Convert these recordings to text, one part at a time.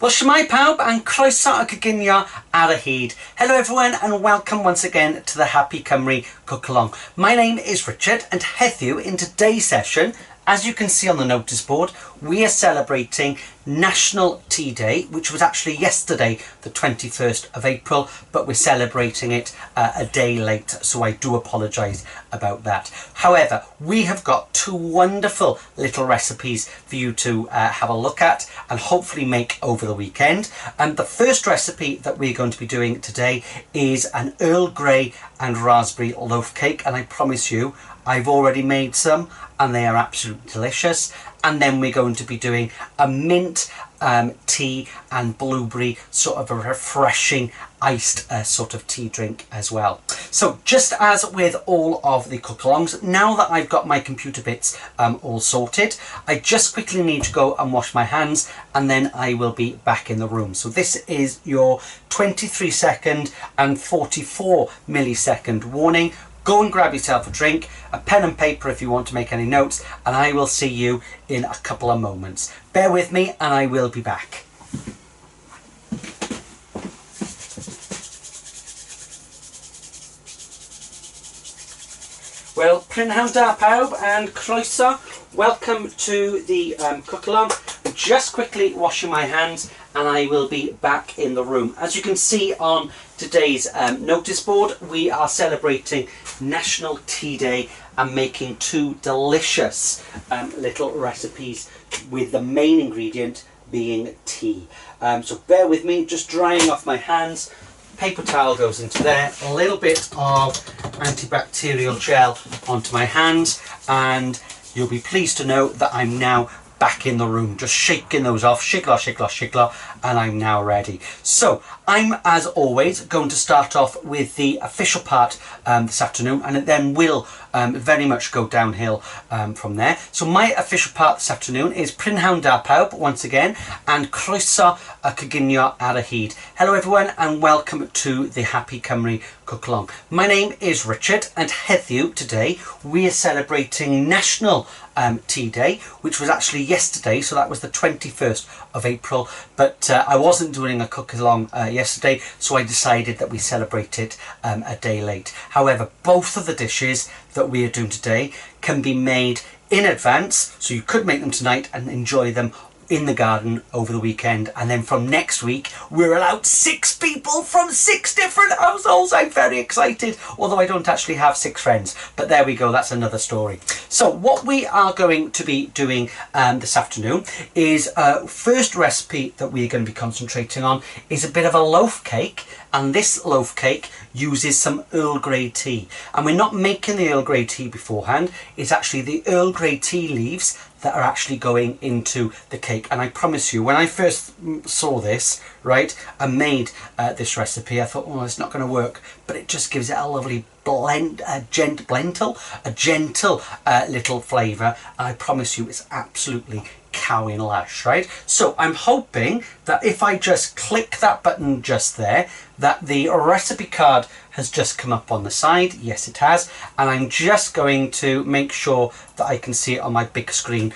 Wel, shwmae pawb and croeso a coginio ar y hyd. Hello everyone and welcome once again to the Happy Cymru Cook Along. My name is Richard and heddiw in today's session, as you can see on the notice board, we are celebrating National Tea Day, which was actually yesterday, the 21st of April, but we're celebrating it a day late, so I do apologise about that. However, we have got two wonderful little recipes for you to have a look at and hopefully make over the weekend. And the first recipe that we're going to be doing today is an Earl Grey and raspberry loaf cake, and I promise you, I've already made some and they are absolutely delicious. And then we're going to be doing a mint tea and blueberry, sort of a refreshing iced sort of tea drink as well. So just as with all of the cook-alongs, now that I've got my computer bits all sorted, I just quickly need to go and wash my hands and then I will be back in the room. So this is your 23-second and 44 millisecond warning. Go and grab yourself a drink, a pen and paper if you want to make any notes, and I will see you in a couple of moments. Bear with me and I will be back. Well, prynhawn da pawb and croeso. Welcome to the cook-along. Just quickly washing my hands and I will be back in the room. As you can see on today's notice board, we are celebrating National Tea Day and making two delicious little recipes with the main ingredient being tea. So bear with me, just drying off my hands. Paper towel goes into there, a little bit of antibacterial gel onto my hands, and you'll be pleased to know that I'm now back in the room, just shaking those off, shigla, shigla, shigla, and I'm now ready. So I'm, as always, going to start off with the official part this afternoon, and it then will very much go downhill from there. So my official part this afternoon is prynhawn da pawb once again, and croeso a coginio ar y hyd. Hello everyone and welcome to the Happy Cymru Cook Along. My name is Richard and heddiw today we are celebrating National Tea Day, which was actually yesterday, so that was the 21st of April, but I wasn't doing a cook along yesterday, so I decided that we celebrate it a day late. However, both of the dishes that we are doing today can be made in advance, so you could make them tonight and enjoy them in the garden over the weekend, and then from next week we're allowed 6 people from 6 different households. I'm very excited, although I don't actually have 6 friends, but there we go, that's another story. So what we are going to be doing this afternoon is first recipe that we're going to be concentrating on is a bit of a loaf cake, and this loaf cake uses some Earl Grey tea, and we're not making the Earl Grey tea beforehand. It's actually the Earl Grey tea leaves that are actually going into the cake. And I promise you, when I first saw this, right, and made this recipe, I thought, oh, it's not going to work, but it just gives it a lovely blend, a gentle little flavour, and I promise you it's absolutely cowing lush, right? So I'm hoping that if I just click that button just there, that the recipe card has just come up on the side. Yes, it has, and I'm just going to make sure that I can see it on my big screen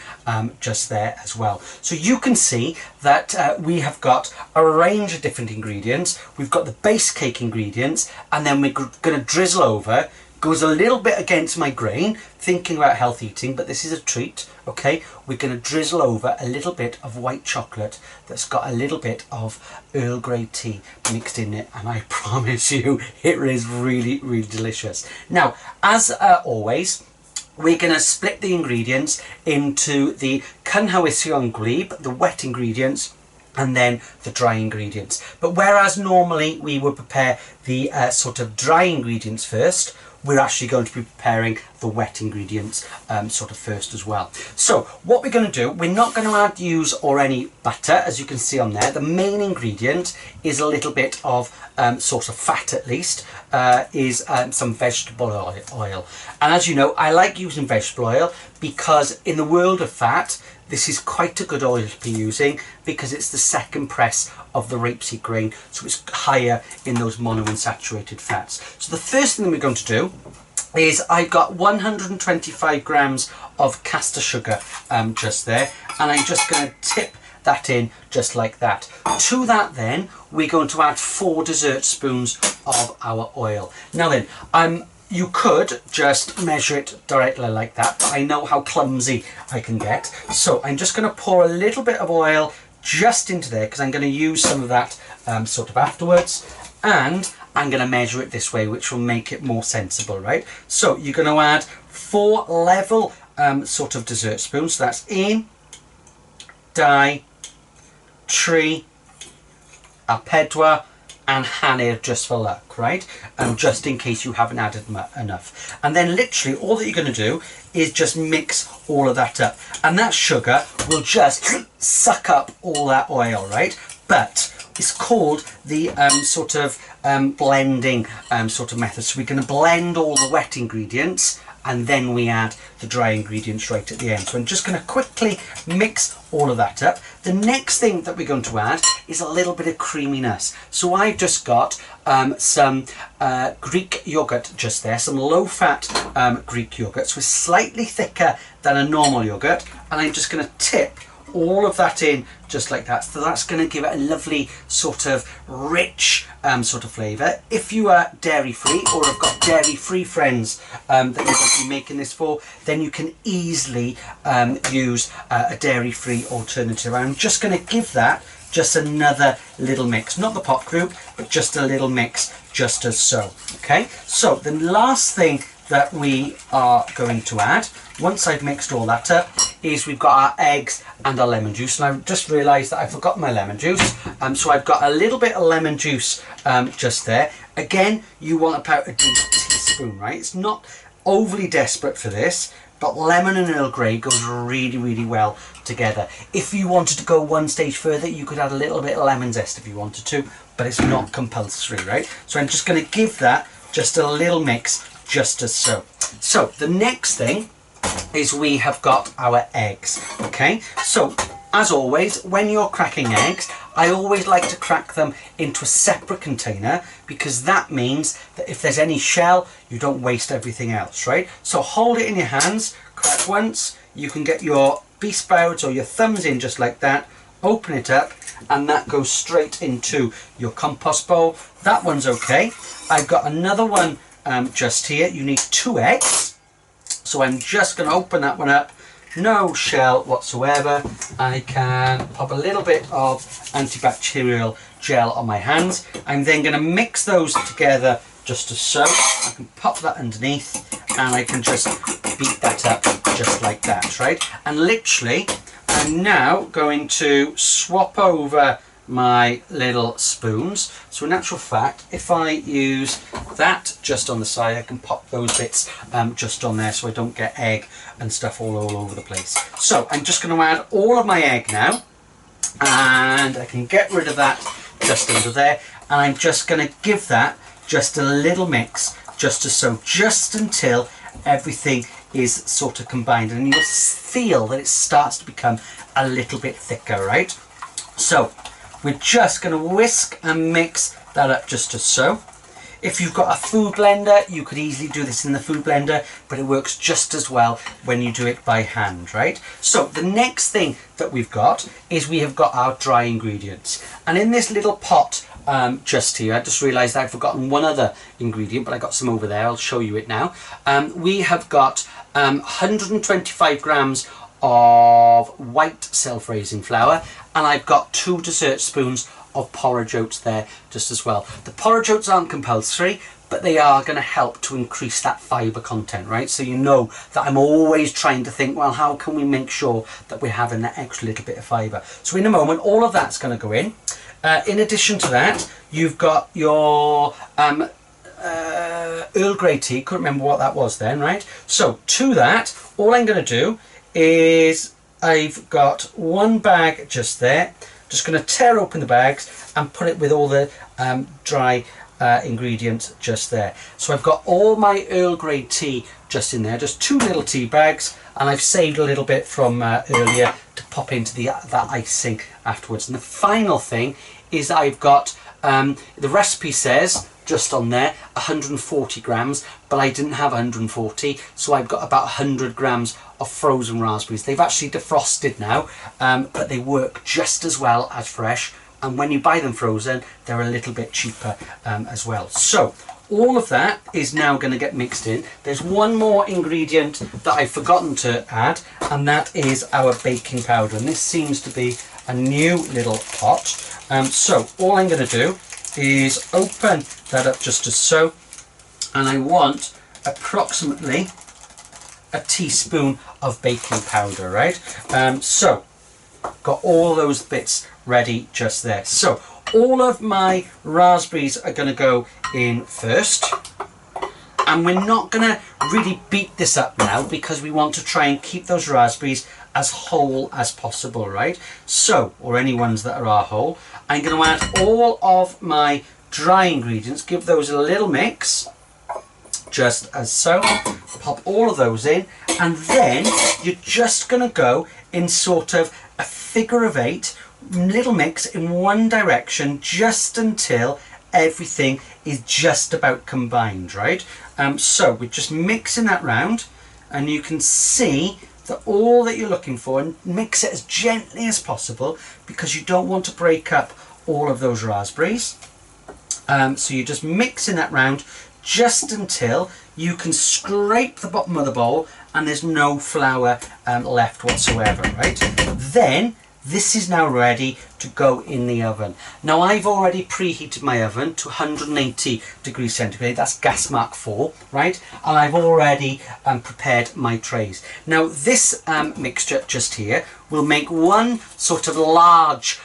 just there as well. So you can see that we have got a range of different ingredients. We've got the base cake ingredients, and then we're going to drizzle over. Goes a little bit against my grain, thinking about health eating, but this is a treat, okay? We're going to drizzle over a little bit of white chocolate that's got a little bit of Earl Grey tea mixed in it, and I promise you it is really, really delicious. Now, as always, we're going to split the ingredients into the cynhwysion gwlyb, the wet ingredients, and then the dry ingredients. But whereas normally we would prepare the sort of dry ingredients first, we're actually going to be preparing the wet ingredients sort of first as well. So what we're going to do, we're not going to use any butter, as you can see on there. The main ingredient is a little bit of sort of fat, at least, is some vegetable oil. And as you know, I like using vegetable oil because in the world of fat, this is quite a good oil to be using because it's the second press of the rapeseed grain, so it's higher in those monounsaturated fats. So the first thing we're going to do is I've got 125 grams of caster sugar just there, and I'm just going to tip that in just like that. To that then, we're going to add 4 dessert spoons of our oil. Now then, you could just measure it directly like that, but I know how clumsy I can get. So I'm just going to pour a little bit of oil just into there, because I'm going to use some of that sort of afterwards, and I'm going to measure it this way, which will make it more sensible, right? So you're going to add 4 level sort of dessert spoons. So that's 1, 2, 3, a 4, and hanner just for luck, right? Just in case you haven't added enough. And then literally all that you're going to do is just mix all of that up, and that sugar will just suck up all that oil, right? But it's called the sort of blending sort of method. So we're going to blend all the wet ingredients, and then we add the dry ingredients right at the end. So I'm just going to quickly mix all of that up. The next thing that we're going to add is a little bit of creaminess. So I've just got some Greek yogurt just there, some low-fat Greek yogurt. So it's slightly thicker than a normal yogurt, and I'm just going to tip all of that in just like that. So that's going to give it a lovely sort of rich sort of flavour. If you are dairy free or have got dairy free friends that you're going to be making this for, then you can easily use a dairy free alternative. I'm just going to give that just another little mix, not the pot group, but just a little mix, just as so. Okay, so the last thing that we are going to add, once I've mixed all that up, is we've got our eggs and our lemon juice. And I've just realised that I forgot my lemon juice, so I've got a little bit of lemon juice just there. Again, you want about a teaspoon, right? It's not overly desperate for this, but lemon and Earl Grey goes really, really well together. If you wanted to go one stage further, you could add a little bit of lemon zest if you wanted to, but it's not compulsory, right? So I'm just going to give that just a little mix, just as so. So the next thing is we have got our eggs. Okay, so as always, when you're cracking eggs, I always like to crack them into a separate container, because that means that if there's any shell, you don't waste everything else, right? So hold it in your hands, crack once, you can get your beef sprouts or your thumbs in just like that, open it up, and that goes straight into your compost bowl. That one's okay. I've got another one just here. You need 2 eggs. So I'm just going to open that one up, no shell whatsoever. I can pop a little bit of antibacterial gel on my hands. I'm then going to mix those together just as so. I can pop that underneath, and I can just beat that up just like that, right? And literally, I'm now going to swap over my little spoons. So in actual fact, if I use that just on the side, I can pop those bits just on there, so I don't get egg and stuff all over the place. So I'm just going to add all of my egg now, and I can get rid of that just under there, and I'm just going to give that just a little mix, just as so, just until everything is sort of combined, and you'll feel that it starts to become a little bit thicker, right? So we're just going to whisk and mix that up just as so. If you've got a food blender, you could easily do this in the food blender, but it works just as well when you do it by hand, right? So the next thing that we've got is we have got our dry ingredients. And in this little pot just here, I just realised I've forgotten one other ingredient, but I got some over there. I'll show you it now. We have got 125 grams of white self-raising flour, and I've got 2 dessert spoons of porridge oats there just as well. The porridge oats aren't compulsory, but they are going to help to increase that fibre content, right? So you know that I'm always trying to think, well, how can we make sure that we're having that extra little bit of fibre? So in a moment, all of that's going to go in. In addition to that, you've got your Earl Grey tea. Couldn't remember what that was then, right? So to that, all I'm going to do is I've got 1 bag just there. Just going to tear open the bags and put it with all the dry ingredients just there. So I've got all my Earl Grey tea just in there, just 2 little tea bags, and I've saved a little bit from earlier to pop into that icing afterwards. And the final thing is I've got, the recipe says just on there 140 grams, but I didn't have 140, so I've got about 100 grams of frozen raspberries. They've actually defrosted now, but they work just as well as fresh, and when you buy them frozen they're a little bit cheaper as well. So all of that is now going to get mixed in. There's one more ingredient that I've forgotten to add, and that is our baking powder, and this seems to be a new little pot. So all I'm going to do is open that up just as so, and I want approximately a teaspoon of baking powder, right? So got all those bits ready just there. So all of my raspberries are going to go in first, and we're not going to really beat this up now because we want to try and keep those raspberries as whole as possible, right? So, or any ones that are whole, I'm going to add all of my dry ingredients, give those a little mix, just as so. Pop all of those in, and then you're just going to go in sort of a figure of 8, little mix in one direction, just until everything is just about combined, right? So we're just mixing that round, and you can see that all that you're looking for, and mix it as gently as possible because you don't want to break up all of those raspberries. So you're just mixing that round just until you can scrape the bottom of the bowl and there's no flour left whatsoever, right? Then this is now ready to go in the oven. Now I've already preheated my oven to 180 degrees centigrade, that's gas mark 4, right? And I've already prepared my trays. Now this mixture just here will make one sort of large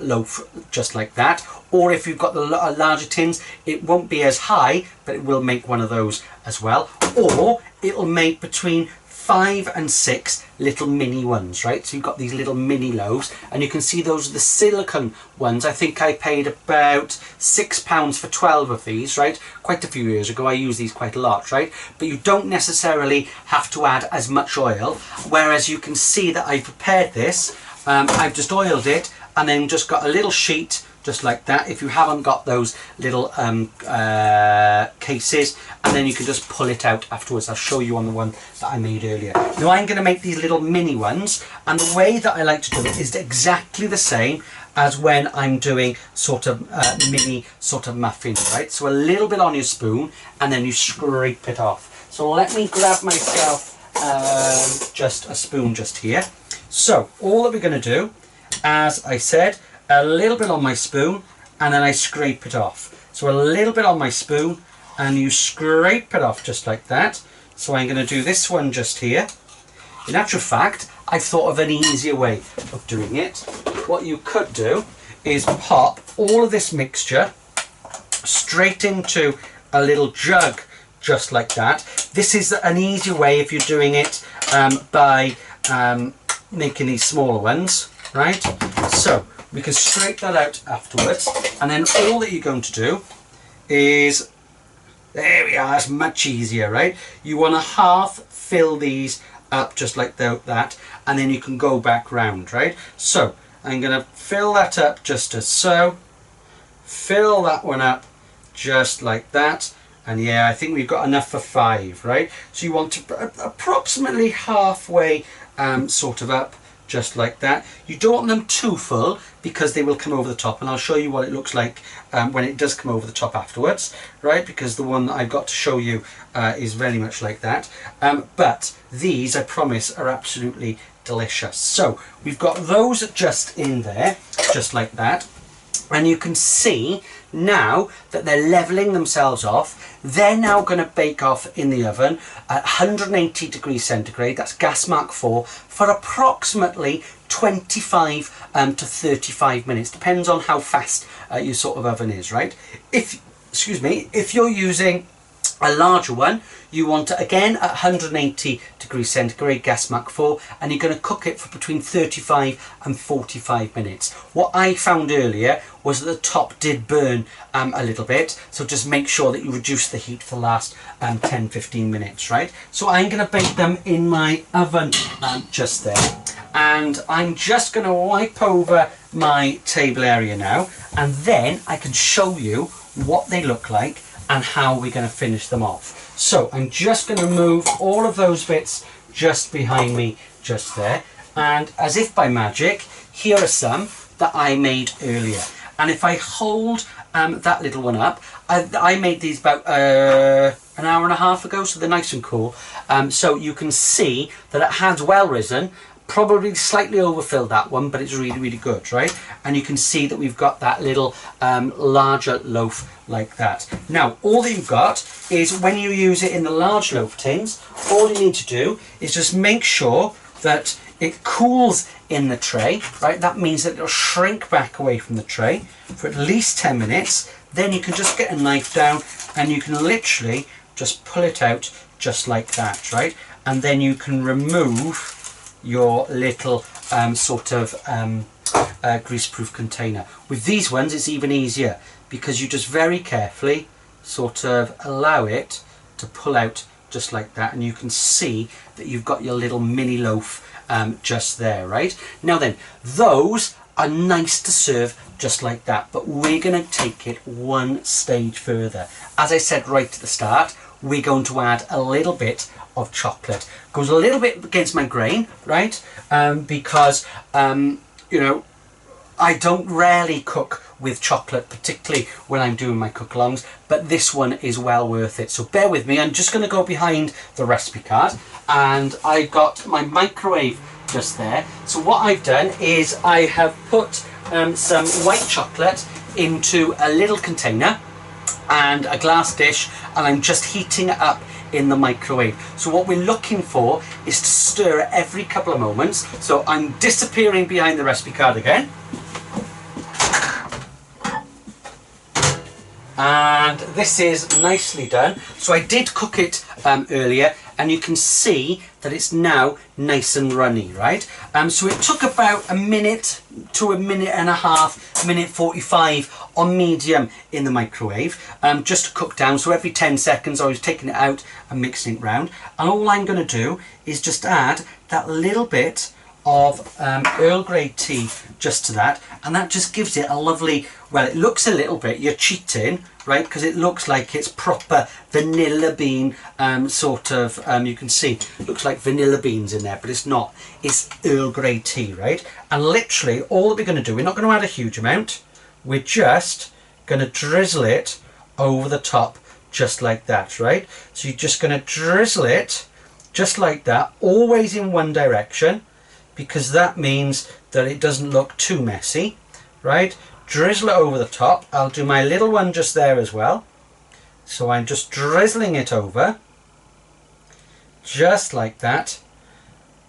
loaf just like that, or if you've got the larger tins it won't be as high, but it will make one of those as well, or it'll make between 5 and 6 little mini ones, right? So you've got these little mini loaves, and you can see those are the silicone ones. I think I paid about £6 for 12 of these, right? Quite a few years ago. I use these quite a lot, right? But you don't necessarily have to add as much oil, whereas you can see that I prepared this. I've just oiled it and then just got a little sheet just like that, if you haven't got those little cases, and then you can just pull it out afterwards. I'll show you on the one that I made earlier. Now I'm going to make these little mini ones, and the way that I like to do it is exactly the same as when I'm doing sort of mini sort of muffins, right? So a little bit on your spoon and then you scrape it off. So let me grab myself just a spoon just here. So all that we're going to do, as I said, a little bit on my spoon and then I scrape it off. So a little bit on my spoon and you scrape it off just like that. So I'm going to do this one just here. In actual fact, I've thought of an easier way of doing it. What you could do is pop all of this mixture straight into a little jug just like that. This is an easier way if you're doing it by making these smaller ones, right? So we can scrape that out afterwards, and then all that you're going to do is, there we are, it's much easier, right? You want to half fill these up just like that, and then you can go back round, right? So I'm going to fill that up just as so, fill that one up just like that, and yeah, I think we've got enough for 5, right? So you want to approximately halfway sort of up just like that. You don't want them too full because they will come over the top, and I'll show you what it looks like when it does come over the top afterwards, right? Because the one that I've got to show you is very much like that. But these, I promise, are absolutely delicious. So we've got those just in there, just like that. And you can see now that they're leveling themselves off. They're now going to bake off in the oven at 180 degrees centigrade, that's gas mark 4, for approximately 25 to 35 minutes. Depends on how fast your sort of oven is, right? If you're using a larger one, you want it again at 180 degrees centigrade, gas mark 4, and you're going to cook it for between 35 and 45 minutes. What I found earlier was that the top did burn a little bit, so just make sure that you reduce the heat for the last 10-15 minutes, right? So I'm going to bake them in my oven just there. And I'm just going to wipe over my table area now, and then I can show you what they look like and how we're going to finish them off. So I'm just going to move all of those bits just behind me just there, and as if by magic, here are some that I made earlier. And if I hold that little one up, I made these about an hour and a half ago, so they're nice and cool. So you can see that it has well risen. Probably slightly overfilled that one, but it's really, really good, right? And you can see that we've got that little larger loaf like that. Now, all that you've got is when you use it in the large loaf tins, all you need to do is just make sure that it cools in the tray, right? That means that it'll shrink back away from the tray for at least 10 minutes. Then you can just get a knife down and you can literally just pull it out just like that, right? And then you can remove your little grease-proof container. With these ones it's even easier because you just very carefully sort of allow it to pull out just like that, and you can see that you've got your little mini loaf just there, right? Now then, those are nice to serve just like that, but we're going to take it one stage further. As I said right at the start, we're going to add a little bit of chocolate. Goes a little bit against my grain, right? Because you know, I don't rarely cook with chocolate, particularly when I'm doing my cook-alongs, but this one is well worth it. So bear with me. I'm just going to go behind the recipe card, and I've got my microwave just there. So what I've done is I have put some white chocolate into a little container and a glass dish, and I'm just heating it up in the microwave. So what we're looking for is to stir it every couple of moments. So I'm disappearing behind the recipe card again, and this is nicely done. So I did cook it earlier, and you can see that it's now nice and runny, right? So it took about a minute to a minute and a half, minute 45 on medium in the microwave, just to cook down. So every 10 seconds I was taking it out and mixing it round. And all I'm going to do is just add that little bit of Earl Grey tea just to that, and that just gives it a lovely, well, it looks a little bit, you're cheating, right, because it looks like it's proper vanilla bean you can see it looks like vanilla beans in there, but it's not. It's Earl Grey tea, right? And literally all that we're going to do, we're not going to add a huge amount, we're just going to drizzle it over the top just like that, right? So you're just going to drizzle it just like that, always in one direction, because that means that it doesn't look too messy, right? Drizzle it over the top. I'll do my little one just there as well. So I'm just drizzling it over, just like that.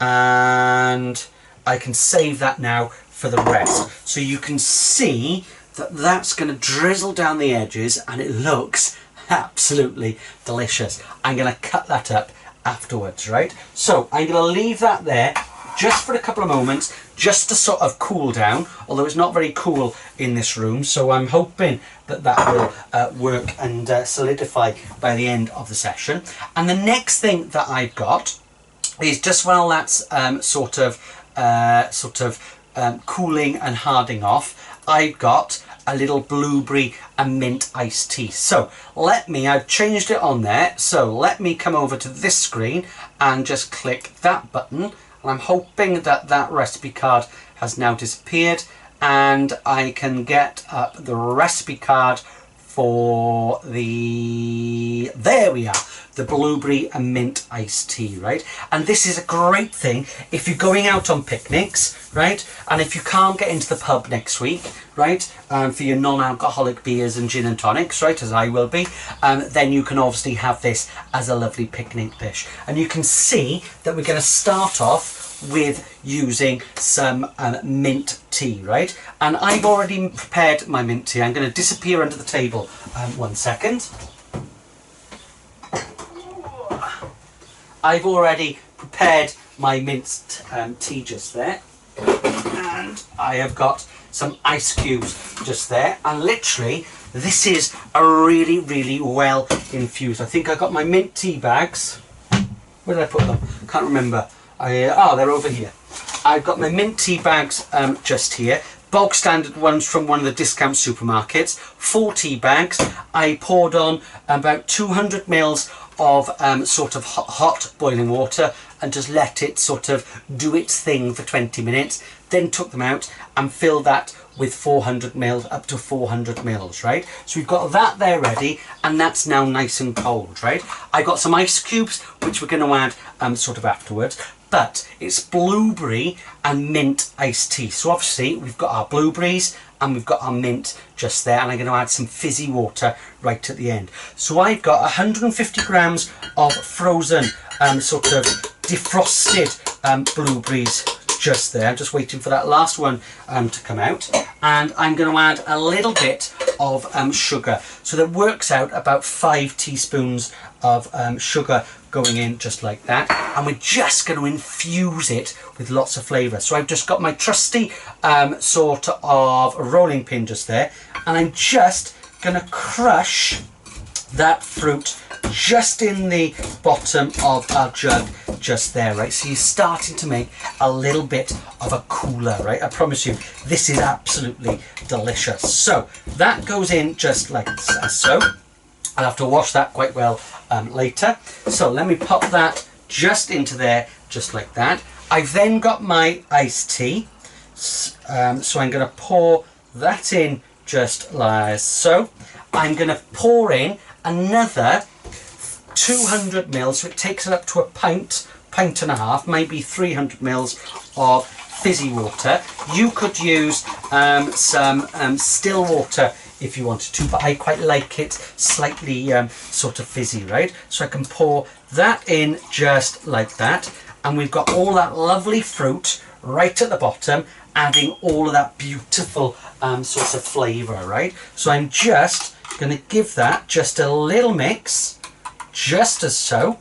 And I can save that now for the rest. So you can see that that's going to drizzle down the edges, and it looks absolutely delicious. I'm going to cut that up afterwards, right? So I'm going to leave that there just for a couple of moments, just to sort of cool down, although it's not very cool in this room, so I'm hoping that that will work and solidify by the end of the session. And the next thing that I've got is, just while that's cooling and hardening off, I've got a little blueberry and mint iced tea. So I've changed it on there, so let me come over to this screen and just click that button. And I'm hoping that that recipe card has now disappeared, and I can get up the recipe card for the, there we are, the blueberry and mint iced tea, right? And this is a great thing if you're going out on picnics, right? And if you can't get into the pub next week, right, for your non-alcoholic beers and gin and tonics, right, as I will be, then you can obviously have this as a lovely picnic dish. And you can see that we're going to start off with using some mint tea, right? And I've already prepared my mint tea. I'm going to disappear under the table 1 second. I've already prepared my mint tea just there, and I have got some ice cubes just there, and literally this is a really, really well infused. I think I got my mint tea bags. Where did I put them? Can't remember. Oh, they're over here. I've got my mint tea bags just here. Bog standard ones from one of the discount supermarkets. 4 tea bags. I poured on about 200 mils of sort of hot boiling water and just let it sort of do its thing for 20 minutes. Then took them out and filled that with 400 mils, up to 400 mils, right? So we've got that there ready, and that's now nice and cold, right? I got some ice cubes, which we're going to add sort of afterwards, but it's blueberry and mint iced tea. So obviously we've got our blueberries and we've got our mint just there, and I'm going to add some fizzy water right at the end. So I've got 150 grams of frozen sort of defrosted blueberries just there. I'm just waiting for that last one to come out, and I'm going to add a little bit of sugar, so that works out about 5 teaspoons of sugar going in just like that, and we're just going to infuse it with lots of flavour. So I've just got my trusty sort of rolling pin just there, and I'm just going to crush that fruit just in the bottom of our jug just there, right? So you're starting to make a little bit of a cooler, right? I promise you, this is absolutely delicious. So that goes in just like so. I'll have to wash that quite well later. So let me pop that just into there, just like that. I've then got my iced tea. So I'm going to pour that in just like so. I'm going to pour in another 200 mils, so it takes it up to a pint and a half, maybe 300 mils of fizzy water. You could use some still water if you wanted to, but I quite like it slightly sort of fizzy, right? So I can pour that in just like that, and we've got all that lovely fruit right at the bottom, adding all of that beautiful sort of flavour, right? So I'm just going to give that just a little mix, just as so.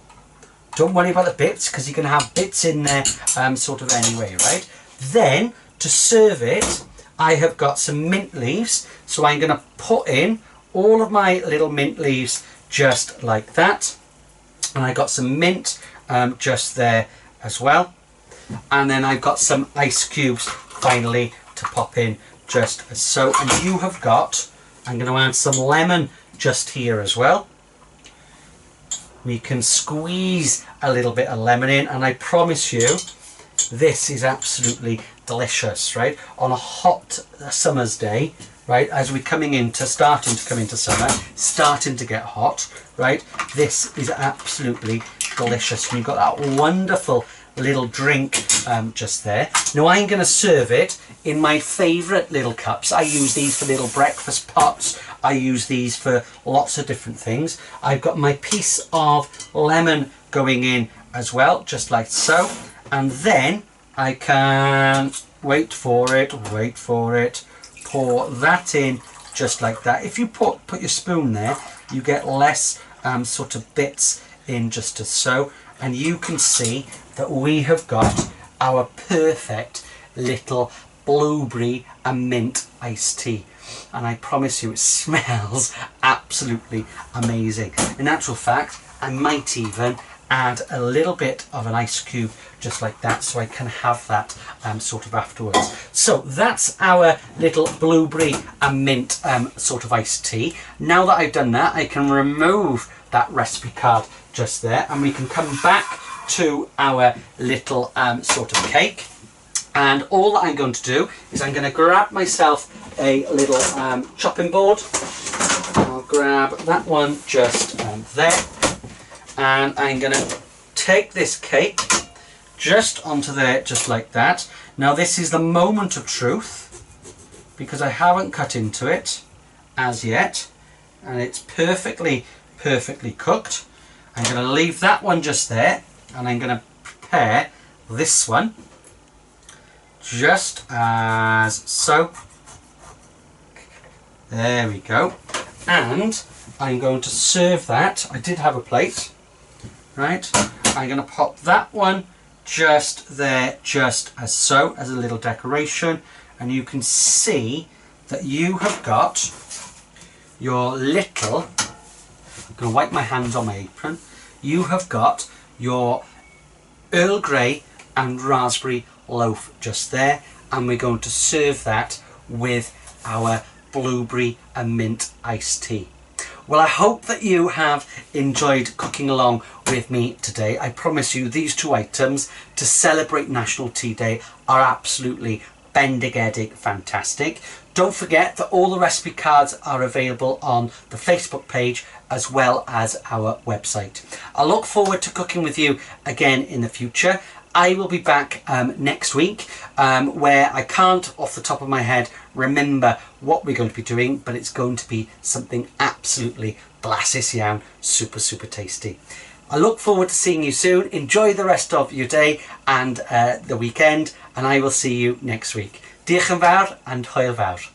Don't worry about the bits, because you're going to have bits in there sort of anyway, right? Then to serve it, I have got some mint leaves, so I'm going to put in all of my little mint leaves just like that, and I got some mint just there as well, and then I've got some ice cubes finally to pop in just as so. And you have got, I'm going to add some lemon just here as well. We can squeeze a little bit of lemon in, and I promise you this is absolutely delicious, right? On a hot summer's day, right, as we're starting to come into summer, starting to get hot, right, this is absolutely delicious. And you've got that wonderful little drink just there. Now I'm going to serve it in my favourite little cups. I use these for little breakfast pots. I use these for lots of different things. I've got my piece of lemon going in as well, just like so. And then I can, wait for it, pour that in just like that. If you put your spoon there, you get less sort of bits in just as so. And you can see that we have got our perfect little blueberry and mint iced tea. And I promise you, it smells absolutely amazing. In actual fact, I might even add a little bit of an ice cube just like that, so I can have that sort of afterwards. So that's our little blueberry and mint sort of iced tea. Now that I've done that, I can remove that recipe card just there, and we can come back to our little sort of cake. And all that I'm going to do is I'm going to grab myself a little chopping board. I'll grab that one just there, and I'm going to take this cake just onto there, just like that. Now this is the moment of truth, because I haven't cut into it as yet, and it's perfectly cooked. I'm going to leave that one just there, and I'm going to prepare this one just as so. There we go. And I'm going to serve that. I did have a plate, right? I'm going to pop that one just there, just as so, as a little decoration. And you can see that you have got your little, I'm going to wipe my hands on my apron. You have got your Earl Grey and raspberry loaf just there, and we're going to serve that with our blueberry and mint iced tea. Well, I hope that you have enjoyed cooking along with me today. I promise you these two items to celebrate National Tea Day are absolutely bendigedig fantastic. Don't forget that all the recipe cards are available on the Facebook page as well as our website. I look forward to cooking with you again in the future. I will be back next week where I can't off the top of my head remember what we're going to be doing, but it's going to be something absolutely blasus iawn, super tasty. I look forward to seeing you soon. Enjoy the rest of your day and the weekend, and I will see you next week. Diolch yn fawr and hwyl fawr.